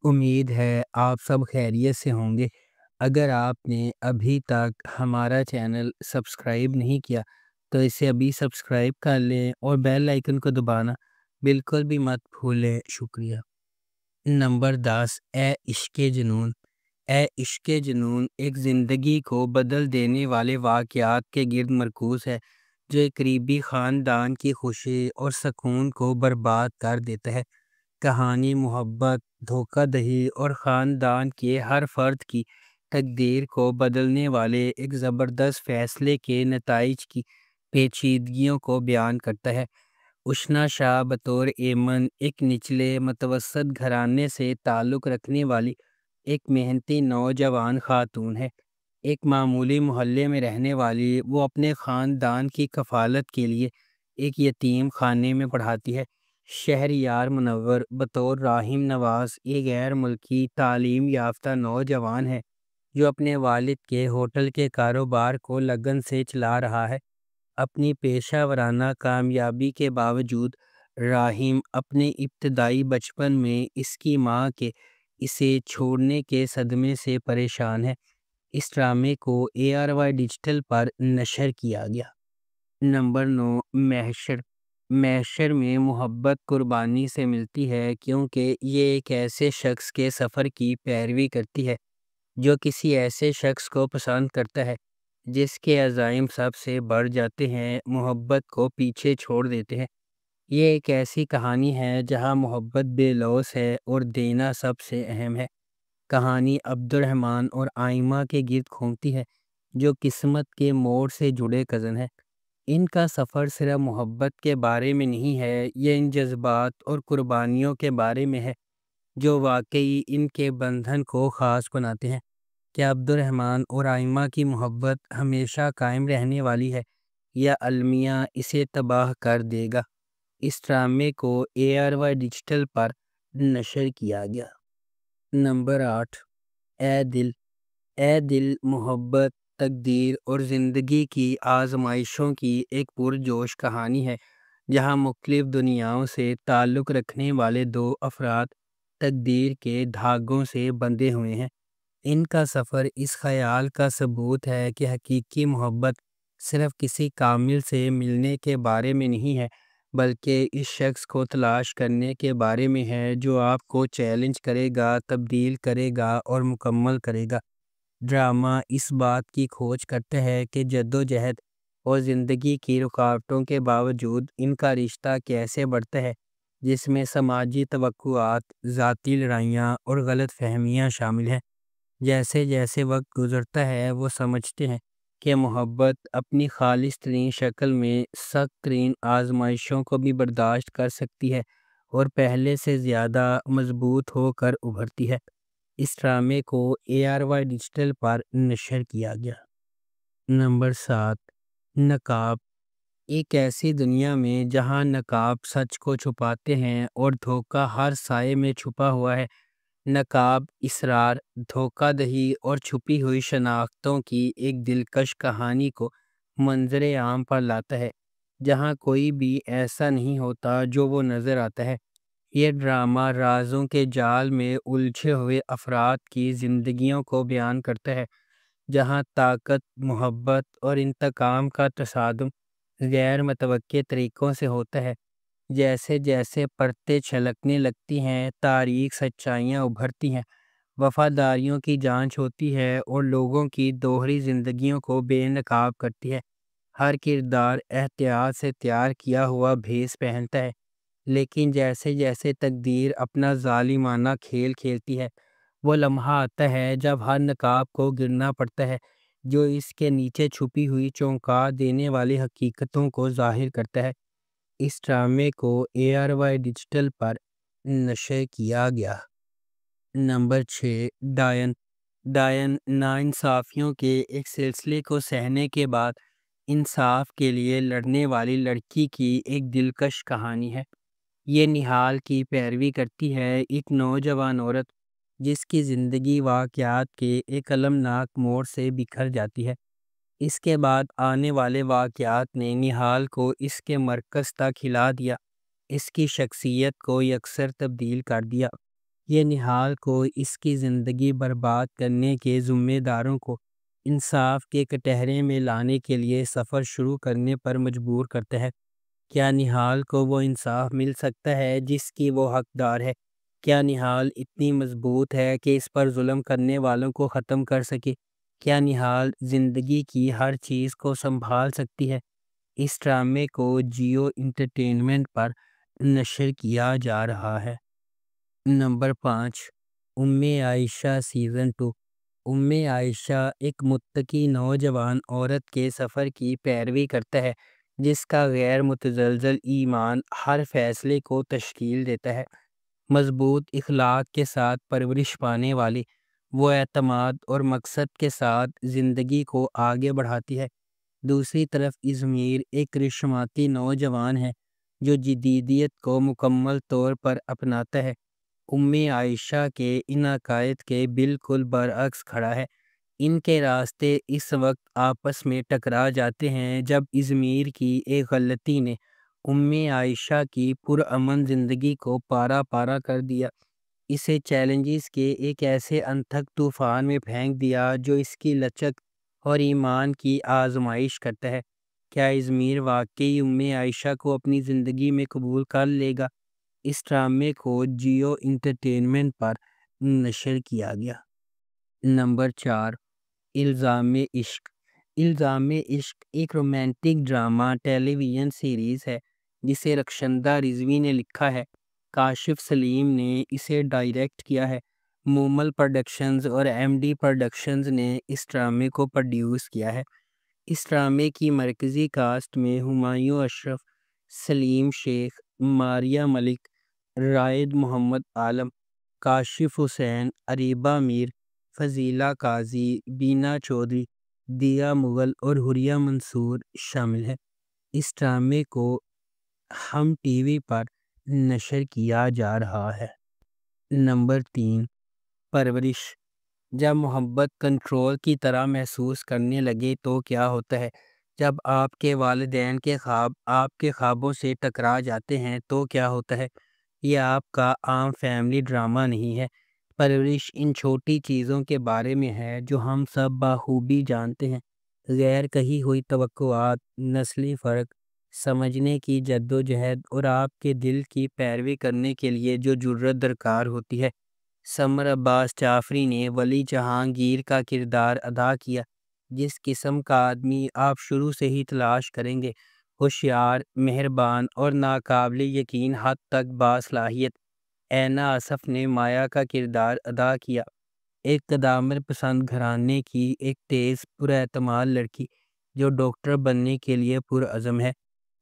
امید ہے آپ سب خیریت سے ہوں گے۔ اگر آپ نے ابھی تک ہمارا چینل سبسکرائب نہیں کیا تو اسے ابھی سبسکرائب کر لیں اور بیل آئیکن کو دبانا بالکل بھی مت بھولیں۔ شکریہ۔ نمبر 10، اے عشق جنون۔ اے عشق جنون ایک زندگی کو بدل دینے والے واقعات کے گرد مرکوز ہے جو ایک قریبی خاندان کی خوشی اور سکون کو برباد کر دیتا ہے۔ کہانی محبت، دھوکہ دہی اور خاندان کے ہر فرد کی تقدیر کو بدلنے والے ایک زبردست فیصلے کے نتائج کی پیچیدگیوں کو بیان کرتا ہے۔ اشنا شاہ بطور ایمن ایک نچلے متوسط گھرانے سے تعلق رکھنے والی ایک محنتی نوجوان خاتون ہے۔ ایک معمولی محلے میں رہنے والی وہ اپنے خاندان کی کفالت کے لیے ایک یتیم خانے میں پڑھاتی ہے۔ شہریار منور بطور راحم نواز ایک غیر ملکی تعلیم یافتہ نوجوان ہے جو اپنے والد کے ہوٹل کے کاروبار کو لگن سے چلا رہا ہے۔ اپنی پیشہ ورانہ کامیابی کے باوجود راحم اپنے ابتدائی بچپن میں اس کی ماں کے اسے چھوڑنے کے صدمے سے پریشان ہے۔ اس ڈرامے کو ARY ڈیجیٹل پر نشر کیا گیا۔ نمبر 9، محشر۔ محشر میں محبت قربانی سے ملتی ہے کیونکہ یہ ایک ایسے شخص کے سفر کی پیروی کرتی ہے جو کسی ایسے شخص کو پسند کرتا ہے جس کے عزائم سب سے بڑھ جاتے ہیں، محبت کو پیچھے چھوڑ دیتے ہیں۔ یہ ایک ایسی کہانی ہے جہاں محبت بے لوث ہے اور دینا سب سے اہم ہے۔ کہانی عبد الرحمن اور آئمہ کے گرد گھومتی ہے جو قسمت کے موڑ سے جڑے کزن ہیں۔ ان کا سفر صرف محبت کے بارے میں نہیں ہے، یہ ان جذبات اور قربانیوں کے بارے میں ہے جو واقعی ان کے بندھن کو خاص بناتے ہیں۔ کیا عبد الرحمن اور آئمہ کی محبت ہمیشہ قائم رہنے والی ہے یا المیہ اسے تباہ کر دے گا؟ اس ڈرامے کو ARY ڈیجیٹل پر نشر کیا گیا۔ نمبر 8، اے دل۔ اے دل محبت، تقدیر اور زندگی کی آزمائشوں کی ایک پرجوش کہانی ہے جہاں مختلف دنیاؤں سے تعلق رکھنے والے دو افراد تقدیر کے دھاگوں سے بندھے ہوئے ہیں۔ ان کا سفر اس خیال کا ثبوت ہے کہ حقیقی محبت صرف کسی کامل سے ملنے کے بارے میں نہیں ہے بلکہ اس شخص کو تلاش کرنے کے بارے میں ہے جو آپ کو چیلنج کرے گا، تبدیل کرے گا اور مکمل کرے گا۔ ڈرامہ اس بات کی کھوج کرتا ہے کہ جدوجہد اور زندگی کی رکاوٹوں کے باوجود ان کا رشتہ کیسے بڑھتا ہے، جس میں سماجی توقعات، ذاتی لڑائیاں اور غلط فہمیاں شامل ہیں۔ جیسے جیسے وقت گزرتا ہے وہ سمجھتے ہیں کہ محبت اپنی خالص ترین شکل میں سخت ترین آزمائشوں کو بھی برداشت کر سکتی ہے اور پہلے سے زیادہ مضبوط ہو کر ابھرتی ہے۔ اس ڈرامے کو ARY ڈیجیٹل پر نشر کیا گیا۔ نمبر 7، نقاب۔ ایک ایسی دنیا میں جہاں نقاب سچ کو چھپاتے ہیں اور دھوکہ ہر سائے میں چھپا ہوا ہے، نقاب اسرار، دھوکہ دہی اور چھپی ہوئی شناختوں کی ایک دلکش کہانی کو منظر عام پر لاتا ہے جہاں کوئی بھی ایسا نہیں ہوتا جو وہ نظر آتا ہے۔ یہ ڈرامہ رازوں کے جال میں الجھے ہوئے افراد کی زندگیوں کو بیان کرتا ہے جہاں طاقت، محبت اور انتقام کا تصادم غیر متوقع طریقوں سے ہوتا ہے۔ جیسے جیسے پرتیں چھلکنے لگتی ہیں، تاریک سچائیاں ابھرتی ہیں، وفاداریوں کی جانچ ہوتی ہے اور لوگوں کی دوہری زندگیوں کو بے نقاب کرتی ہے۔ ہر کردار احتیاط سے تیار کیا ہوا بھیس پہنتا ہے، لیکن جیسے جیسے تقدیر اپنا ظالمانہ کھیل کھیلتی ہے، وہ لمحہ آتا ہے جب ہر نقاب کو گرنا پڑتا ہے جو اس کے نیچے چھپی ہوئی چونکا دینے والی حقیقتوں کو ظاہر کرتا ہے۔ اس ڈرامے کو ARY ڈیجیٹل پر نشر کیا گیا۔ نمبر 6، ڈائن۔ ڈائن ناانصافیوں کے ایک سلسلے کو سہنے کے بعد انصاف کے لیے لڑنے والی لڑکی کی ایک دلکش کہانی ہے۔ یہ نہال کی پیروی کرتی ہے، ایک نوجوان عورت جس کی زندگی واقعات کے ایک المناک موڑ سے بکھر جاتی ہے۔ اس کے بعد آنے والے واقعات نے نہال کو اس کے مرکز تک ہلا دیا، اس کی شخصیت کو یکسر تبدیل کر دیا۔ یہ نہال کو اس کی زندگی برباد کرنے کے ذمہ داروں کو انصاف کے کٹہرے میں لانے کے لیے سفر شروع کرنے پر مجبور کرتا ہے۔ کیا نہال کو وہ انصاف مل سکتا ہے جس کی وہ حقدار ہے؟ کیا نہال اتنی مضبوط ہے کہ اس پر ظلم کرنے والوں کو ختم کر سکے؟ کیا نہال زندگی کی ہر چیز کو سنبھال سکتی ہے؟ اس ڈرامے کو جیو انٹرٹینمنٹ پر نشر کیا جا رہا ہے۔ نمبر 5، عائشہ سیزن 2۔ عائشہ ایک متقی نوجوان عورت کے سفر کی پیروی کرتا ہے جس کا غیر متزلزل ایمان ہر فیصلے کو تشکیل دیتا ہے۔ مضبوط اخلاق کے ساتھ پرورش پانے والی وہ اعتماد اور مقصد کے ساتھ زندگی کو آگے بڑھاتی ہے۔ دوسری طرف ازمیر ایک کرشماتی نوجوان ہے جو جدیدیت کو مکمل طور پر اپناتا ہے۔ عائشہ کے ان عقائد کے بالکل برعکس کھڑا ہے۔ ان کے راستے اس وقت آپس میں ٹکرا جاتے ہیں جب ازمیر کی ایک غلطی نے عائشہ کی پرامن زندگی کو پارا پارا کر دیا، اسے چیلنجز کے ایک ایسے انتھک طوفان میں پھینک دیا جو اس کی لچک اور ایمان کی آزمائش کرتا ہے۔ کیا ازمیر واقعی عائشہ کو اپنی زندگی میں قبول کر لے گا؟ اس ڈرامے کو جیو انٹرٹینمنٹ پر نشر کیا گیا۔ نمبر 4، الزام عشق۔ الزام عشق ایک رومانٹک ڈرامہ ٹیلی ویژن سیریز ہے جسے رخشندہ رضوی نے لکھا ہے۔ کاشف سلیم نے اسے ڈائریکٹ کیا ہے۔ مومل پروڈکشنز اور ایم ڈی پروڈکشنز نے اس ڈرامے کو پروڈیوس کیا ہے۔ اس ڈرامے کی مرکزی کاسٹ میں ہمایوں اشرف، سلیم شیخ، ماریہ ملک، رائد محمد عالم، کاشف حسین، اریبہ میر، فضیلہ قاضی، بینا چودھری، دیا مغل اور حریہ منصور شامل ہیں۔ اس ڈرامے کو ہم ٹی وی پر نشر کیا جا رہا ہے۔ نمبر 3، پرورش۔ جب محبت کنٹرول کی طرح محسوس کرنے لگے تو کیا ہوتا ہے؟ جب آپ کے والدین کے خواب آپ کے خوابوں سے ٹکرا جاتے ہیں تو کیا ہوتا ہے؟ یہ آپ کا عام فیملی ڈرامہ نہیں ہے۔ پرورش ان چھوٹی چیزوں کے بارے میں ہے جو ہم سب بخوبی جانتے ہیں۔ غیر کہی ہوئی توقعات، نسلی فرق، سمجھنے کی جدوجہد اور آپ کے دل کی پیروی کرنے کے لیے جو جرأت درکار ہوتی ہے۔ سمر عباس جعفری نے ولی جہانگیر کا کردار ادا کیا۔ جس قسم کا آدمی آپ شروع سے ہی تلاش کریں گے، ہوشیار، مہربان اور ناقابل یقین حد تک باصلاحیت۔ اینا آصف نے مایا کا کردار ادا کیا، ایک تدامر پسند گھرانے کی ایک تیز پراعتماد لڑکی جو ڈاکٹر بننے کے لیے پرعزم ہے۔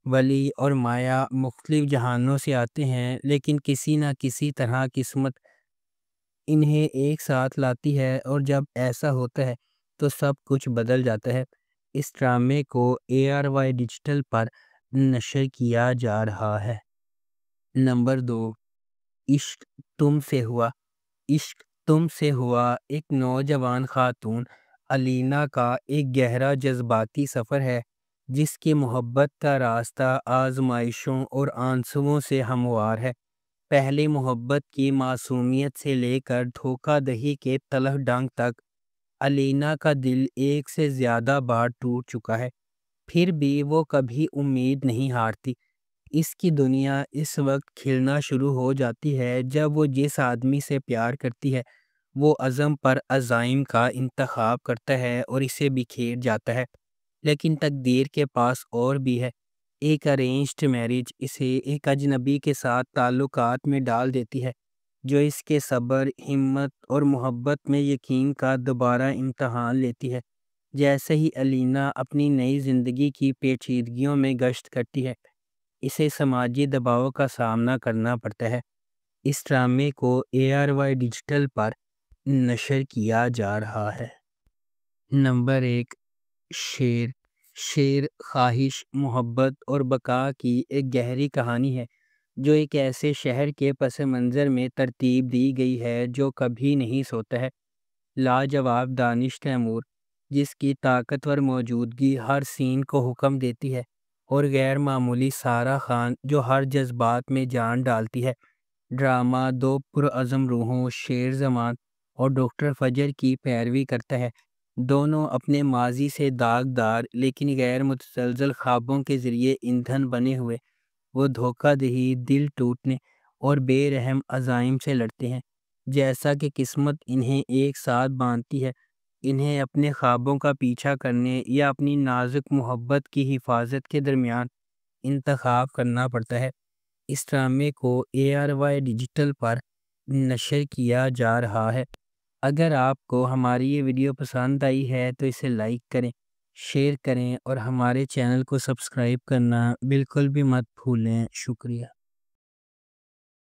ولی اور مایا مختلف جہانوں سے آتے ہیں لیکن کسی نہ کسی طرح قسمت انہیں ایک ساتھ لاتی ہے، اور جب ایسا ہوتا ہے تو سب کچھ بدل جاتا ہے۔ اس ڈرامے کو ARY ڈیجیٹل پر نشر کیا جا رہا ہے۔ نمبر 2، عشق تم سے ہوا۔ عشق تم سے ہوا ایک نوجوان خاتون علینا کا ایک گہرا جذباتی سفر ہے جس کی محبت کا راستہ آزمائشوں اور آنسوؤں سے ہموار ہے۔ پہلی محبت کی معصومیت سے لے کر دھوکہ دہی کے تلخ ڈنگ تک علینا کا دل ایک سے زیادہ بار ٹوٹ چکا ہے، پھر بھی وہ کبھی امید نہیں ہارتی۔ اس کی دنیا اس وقت کھلنا شروع ہو جاتی ہے جب وہ جس آدمی سے پیار کرتی ہے وہ عزم پر عزائم کا انتخاب کرتا ہے اور اسے بکھیر جاتا ہے۔ لیکن تقدیر کے پاس اور بھی ہے۔ ایک ارینجڈ میرج اسے ایک اجنبی کے ساتھ تعلقات میں ڈال دیتی ہے جو اس کے صبر، ہمت اور محبت میں یقین کا دوبارہ امتحان لیتی ہے۔ جیسے ہی علینا اپنی نئی زندگی کی پیچیدگیوں میں گشت کرتی ہے، اسے سماجی دباؤ کا سامنا کرنا پڑتا ہے۔ اس ڈرامے کو ARY ڈیجیٹل پر نشر کیا جا رہا ہے۔ نمبر 1، شیر۔ شیر خواہش، محبت اور بقا کی ایک گہری کہانی ہے جو ایک ایسے شہر کے پس منظر میں ترتیب دی گئی ہے جو کبھی نہیں سوتا ہے۔ لاجواب دانش تیمور، جس کی طاقتور موجودگی ہر سین کو حکم دیتی ہے، اور غیر معمولی سارہ خان جو ہر جذبات میں جان ڈالتی ہے۔ ڈرامہ دو پرعزم روحوں شیر زمان اور ڈاکٹر فجر کی پیروی کرتا ہے۔ دونوں اپنے ماضی سے داغدار لیکن غیر متزلزل خوابوں کے ذریعے ایندھن بنے ہوئے وہ دھوکہ دہی، دل ٹوٹنے اور بے رحم عزائم سے لڑتے ہیں۔ جیسا کہ قسمت انہیں ایک ساتھ باندھتی ہے، انہیں اپنے خوابوں کا پیچھا کرنے یا اپنی نازک محبت کی حفاظت کے درمیان انتخاب کرنا پڑتا ہے۔ اس ڈرامے کو ARY ڈیجیٹل پر نشر کیا جا رہا ہے۔ اگر آپ کو ہماری یہ ویڈیو پسند آئی ہے تو اسے لائک کریں، شیئر کریں اور ہمارے چینل کو سبسکرائب کرنا بالکل بھی مت بھولیں۔ شکریہ۔